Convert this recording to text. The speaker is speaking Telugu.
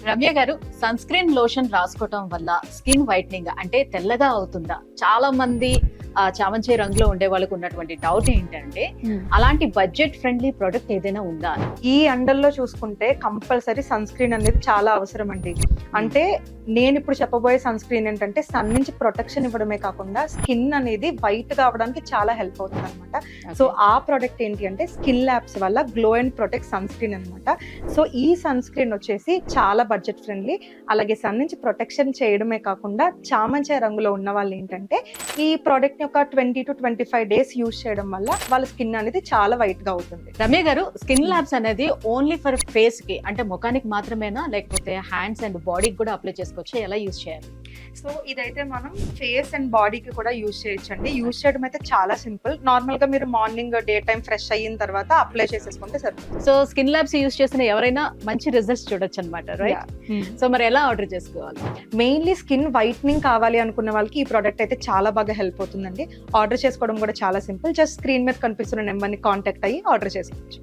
రమ్య గారు, సన్ స్క్రీన్ లోషన్ రాసుకోవటం వల్ల స్కిన్ వైట్నింగ్ అంటే తెల్లగా అవుతుందా? చాలా మంది చామంతి రంగులో ఉండే వాళ్ళకు ఉన్నటువంటి డౌట్ ఏంటంటే అలాంటి బడ్జెట్ ఫ్రెండ్లీ ప్రొడక్ట్ ఏదైనా ఉందా? ఈ ఎండల్లో చూసుకుంటే కంపల్సరీ సన్ స్క్రీన్ అనేది చాలా అవసరం అండి. అంటే నేను ఇప్పుడు చెప్పబోయే సన్ స్క్రీన్ ఏంటంటే సన్ నుంచి ప్రొటెక్షన్ ఇవ్వడమే కాకుండా స్కిన్ అనేది వైట్ గా అవడానికి చాలా హెల్ప్ అవుతుంది అనమాట. సో ఆ ప్రొడక్ట్ ఏంటి అంటే స్కిన్ ల్యాబ్స్ వల్ల glow and protect sunscreen అనమాట. సో ఈ సన్ స్క్రీన్ వచ్చేసి చాలా బడ్జెట్ ఫ్రెండ్లీ, అలాగే సన్ నుంచి ప్రొటెక్షన్ చేయడమే కాకుండా చామంతి రంగులో ఉన్న వాళ్ళు ఏంటంటే ఈ ప్రోడక్ట్ ని ఒక 20 to 25 డేస్ యూజ్ చేయడం వల్ల వాళ్ళ స్కిన్ అనేది చాలా వైట్ గా అవుతుంది. రమ్య గారు, స్కిన్ ల్యాబ్స్ అనేది ఓన్లీ ఫర్ ఫేస్ కి అంటే ముఖానికి మాత్రమేనా, లేకపోతే హ్యాండ్స్ అండ్ బాడీకి కూడా అప్లై చేసుకోవచ్చు? ఎలా యూజ్ చేయాలి? సో ఇదైతే మనం ఫేస్ అండ్ బాడీకి కూడా యూజ్ చేయొచ్చండి. యూజ్ చేయడం అయితే చాలా సింపుల్. నార్మల్ గా మీరు మార్నింగ్ డే టైం ఫ్రెష్ అయిన తర్వాత అప్లై చేసేసుకుంటే సరిపోతుంది. సో స్కిన్ ల్యాబ్స్ యూజ్ చేసిన ఎవరైనా మంచి రిజల్ట్స్ చూడొచ్చు అనమాట, రైట్? సో మరి ఎలా ఆర్డర్ చేసుకోవాలి? మెయిన్లీ స్కిన్ వైట్నింగ్ కావాలి అనుకున్న వాళ్ళకి ఈ ప్రోడక్ట్ అయితే చాలా బాగా హెల్ప్ అవుతుందండి. ఆర్డర్ చేసుకోవడం కూడా చాలా సింపుల్. జస్ట్ స్క్రీన్ మీద కనిపిస్తున్న నెంబర్ని కాంటాక్ట్ అయ్యి ఆర్డర్ చేసుకోవచ్చు.